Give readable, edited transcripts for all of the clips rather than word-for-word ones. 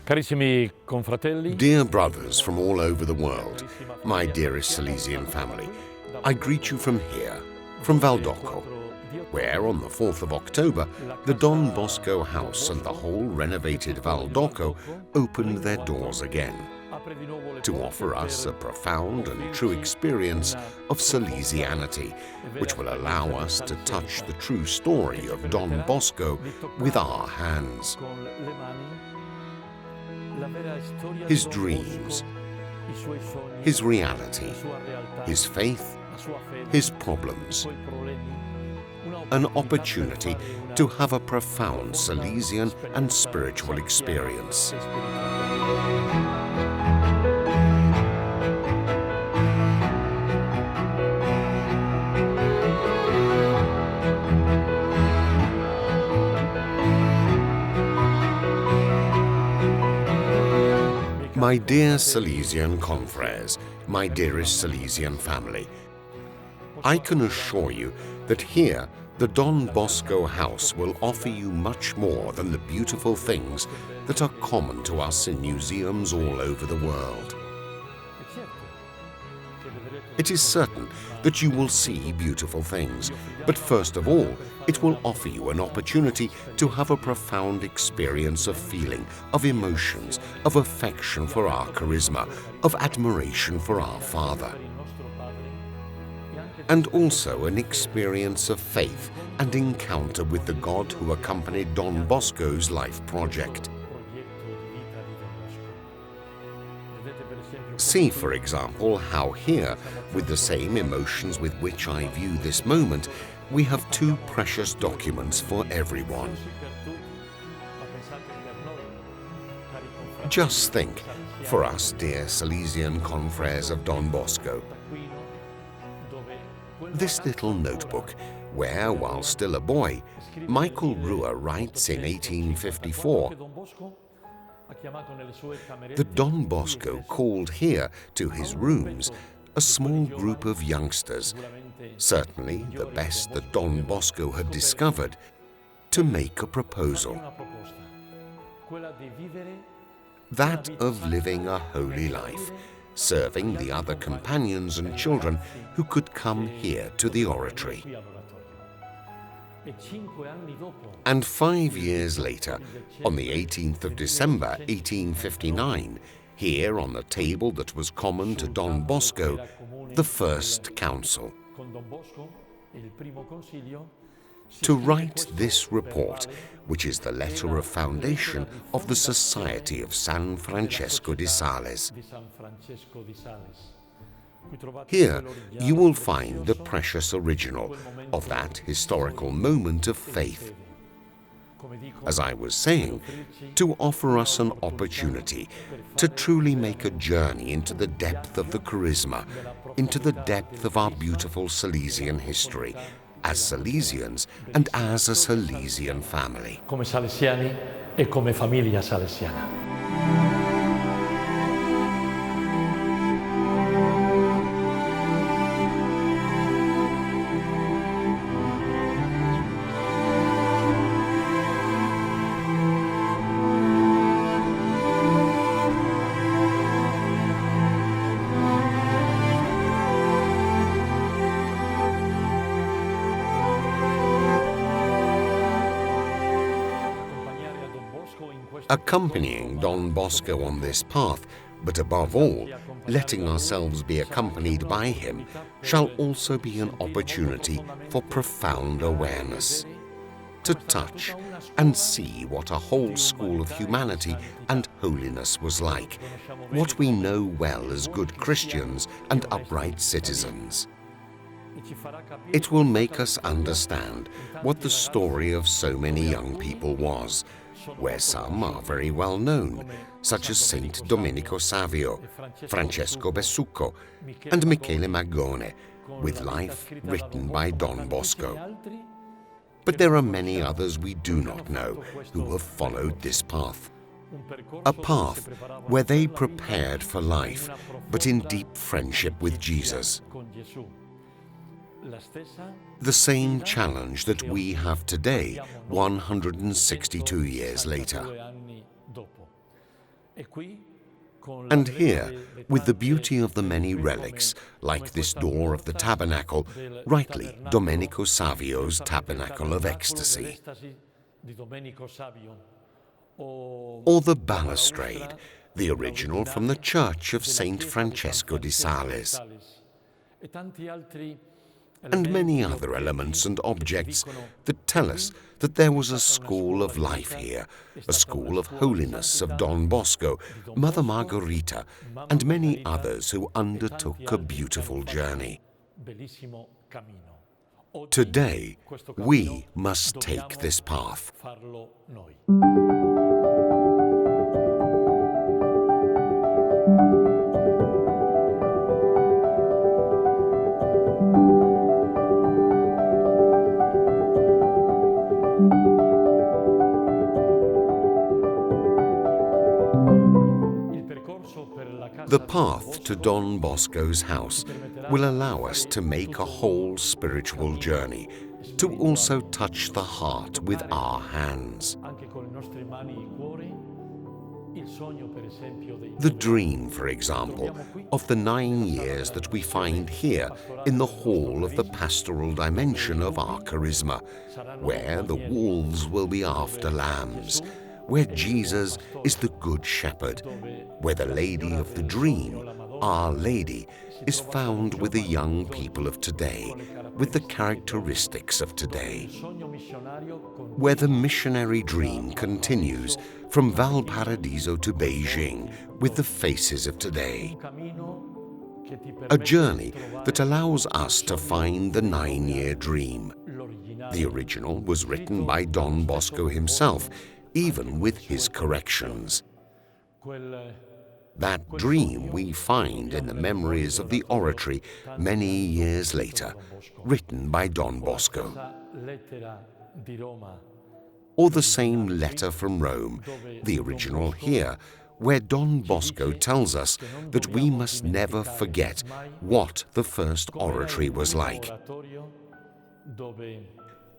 Carissimi confratelli, Dear brothers from all over the world, my dearest Salesian family, I greet you from here, from Valdocco, where on the 4th of October, the Don Bosco house and the whole renovated Valdocco opened their doors again to offer us a profound and true experience of Salesianity, which will allow us to touch the true story of Don Bosco with our hands. His dreams, his reality, his faith, his problems. An opportunity to have a profound Salesian and spiritual experience. My dear Salesian confreres, my dearest Salesian family, I can assure you that here the Don Bosco house will offer you much more than the beautiful things that are common to us in museums all over the world. It is certain that you will see beautiful things, but first of all, it will offer you an opportunity to have a profound experience of feeling, of emotions, of affection for our charisma, of admiration for our Father, and also an experience of faith and encounter with the God who accompanied Don Bosco's life project. See, for example, how here, with the same emotions with which I view this moment, we have two precious documents for everyone. Just think, for us dear Salesian confreres of Don Bosco, this little notebook, where, while still a boy, Michael Rua writes in 1854, that Don Bosco called here to his rooms a small group of youngsters, certainly the best that Don Bosco had discovered, to make a proposal. That of living a holy life, serving the other companions and children who could come here to the oratory. And 5 years later, on the 18th of December 1859, here on the table that was common to Don Bosco, the First Council, to write this report, which is the letter of foundation of the Society of San Francesco di Sales. Here you will find the precious original of that historical moment of faith. As I was saying, to offer us an opportunity to truly make a journey into the depth of the charisma, into the depth of our beautiful Salesian history, as Salesians and as a Salesian family. come Salesiani e come famiglia salesiana. Accompanying Don Bosco on this path, but above all, letting ourselves be accompanied by him, shall also be an opportunity for profound awareness, to touch and see what a whole school of humanity and holiness was like, what we know well as good Christians and upright citizens. It will make us understand what the story of so many young people was, where some are very well known, such as Saint Domenico Savio, Francesco Bessucco, and Michele Magone, with life written by Don Bosco. But there are many others we do not know who have followed this path. A path where they prepared for life, but in deep friendship with Jesus. The same challenge that we have today, 162 years later. And here, with the beauty of the many relics, like this door of the tabernacle, rightly Domenico Savio's Tabernacle of Ecstasy, or the balustrade, the original from the church of Saint Francesco di Sales, and many other elements and objects that tell us that there was a school of life here, a school of holiness of Don Bosco, Mother Margherita, and many others who undertook a beautiful journey. Today, we must take this path. The path to Don Bosco's house will allow us to make a whole spiritual journey, to also touch the heart with our hands. The dream, for example, of the 9 years that we find here in the hall of the pastoral dimension of our charisma, where the wolves will be after lambs, where Jesus is the Good Shepherd, where the Lady of the Dream, Our Lady, is found with the young people of today, with the characteristics of today, where the missionary dream continues from Valparaiso to Beijing with the faces of today. A journey that allows us to find the 9-year dream. The original was written by Don Bosco himself, even with his corrections. That dream we find in the memories of the oratory many years later, written by Don Bosco. Or the same letter from Rome, the original here, where Don Bosco tells us that we must never forget what the first oratory was like,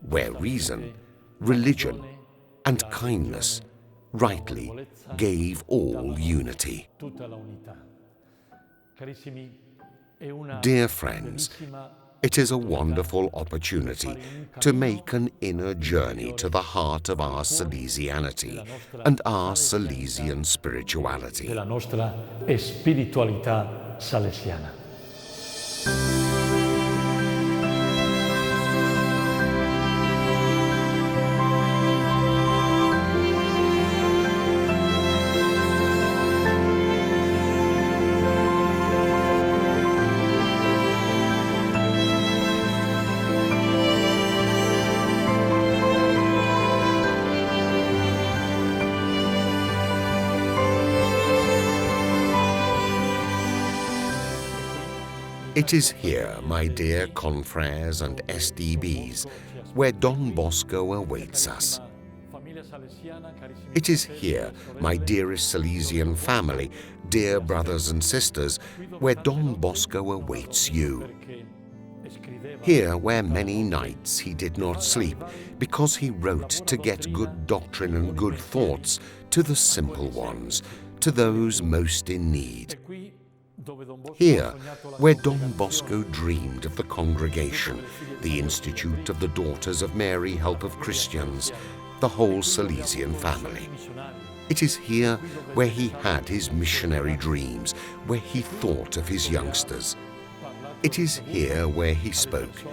where reason, religion, and kindness rightly gave all unity. Dear friends, it is a wonderful opportunity to make an inner journey to the heart of our Salesianity and our Salesian spirituality. Della nostra spiritualità salesiana. It is here, my dear confrères and SDBs, where Don Bosco awaits us. It is here, my dearest Salesian family, dear brothers and sisters, where Don Bosco awaits you. Here where many nights he did not sleep, because he wrote to get good doctrine and good thoughts to the simple ones, to those most in need. Here, where Don Bosco dreamed of the congregation, the Institute of the Daughters of Mary, Help of Christians, the whole Salesian family. It is here where he had his missionary dreams, where he thought of his youngsters. It is here where he spoke,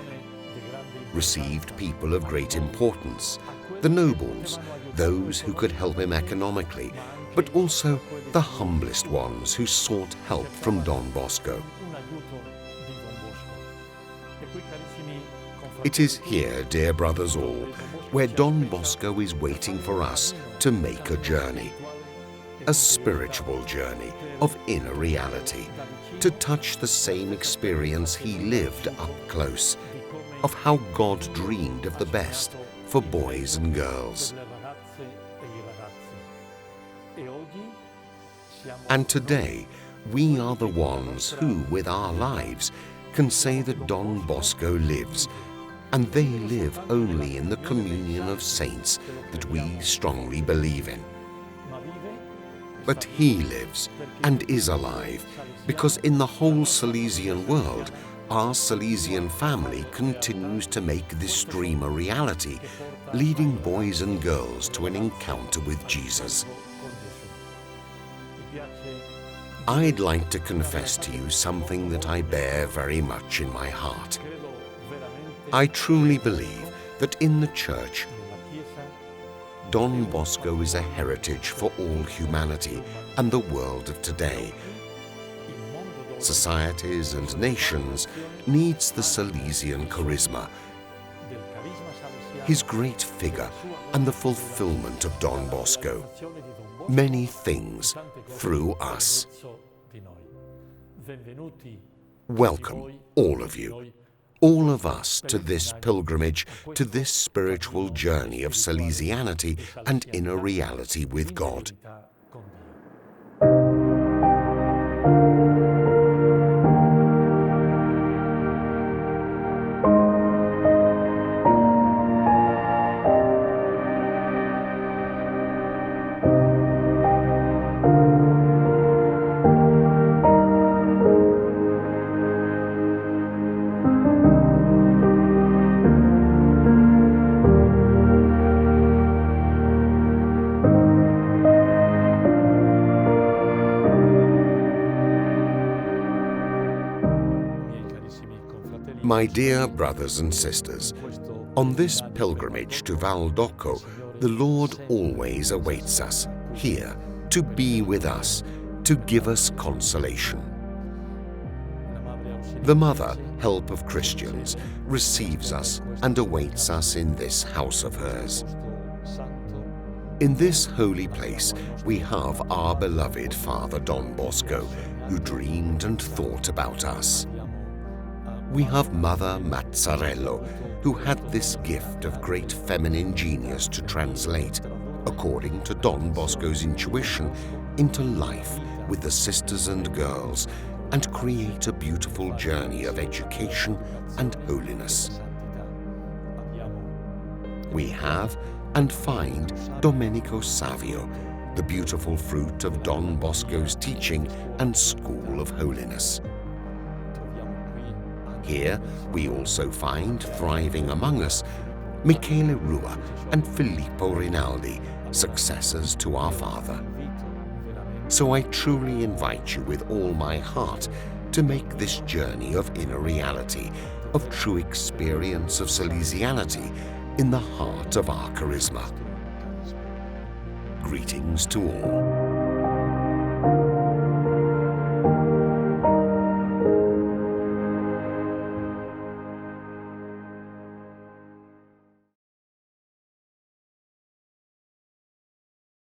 received people of great importance, the nobles, those who could help him economically, but also the humblest ones who sought help from Don Bosco. It is here, dear brothers all, where Don Bosco is waiting for us to make a journey, a spiritual journey of inner reality, to touch the same experience he lived up close, of how God dreamed of the best for boys and girls. And today, we are the ones who, with our lives, can say that Don Bosco lives, and they live only in the communion of saints that we strongly believe in. but he lives and is alive because in the whole Salesian world, our Salesian family continues to make this dream a reality, leading boys and girls to an encounter with Jesus. I'd like to confess to you something that I bear very much in my heart. I truly believe that in the Church, Don Bosco is a heritage for all humanity and the world of today. Societies and nations needs the Salesian charisma, his great figure and the fulfillment of Don Bosco. Many things through us. Welcome, all of you, all of us, to this pilgrimage, to this spiritual journey of Salesianity and inner reality with God. My dear brothers and sisters, on this pilgrimage to Val d'Occo, the Lord always awaits us here to be with us, to give us consolation. The Mother, Help of Christians, receives us and awaits us in this house of hers. In this holy place, we have our beloved Father Don Bosco, who dreamed and thought about us. We have Mother Mazzarello, who had this gift of great feminine genius to translate, according to Don Bosco's intuition, into life with the sisters and girls and create a beautiful journey of education and holiness. We have and find Domenico Savio, the beautiful fruit of Don Bosco's teaching and school of holiness. Here we also find thriving among us Michele Rua and Filippo Rinaldi, successors to our father. So I truly invite you with all my heart to make this journey of inner reality, of true experience of Salesianity in the heart of our charisma. Greetings to all.